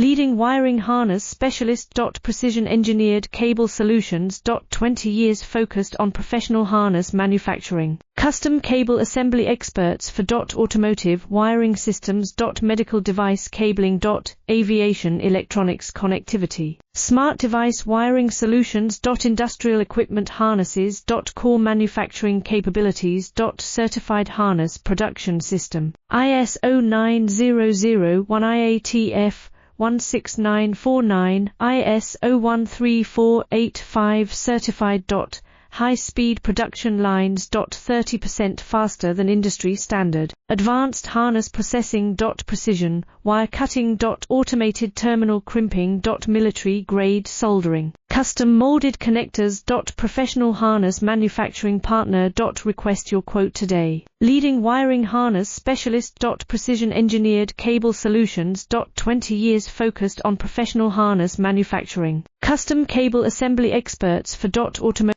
Leading wiring harness specialist. Precision engineered cable solutions. 20 years focused on professional harness manufacturing. Custom cable assembly experts for automotive wiring systems. Medical device cabling. Aviation electronics connectivity. Smart device wiring solutions. Industrial equipment harnesses. Core manufacturing capabilities. Certified harness production system. ISO 9001 IATF 16949, ISO 13485 certified. High-speed production lines. 30% faster than industry standard. Advanced harness processing. Precision wire cutting. Automated terminal crimping. Military-grade soldering. Custom molded connectors. Professional harness manufacturing partner. Request your quote today. Leading wiring harness specialist. Precision engineered cable solutions. 20 years focused on professional harness manufacturing. Custom cable assembly experts for automotive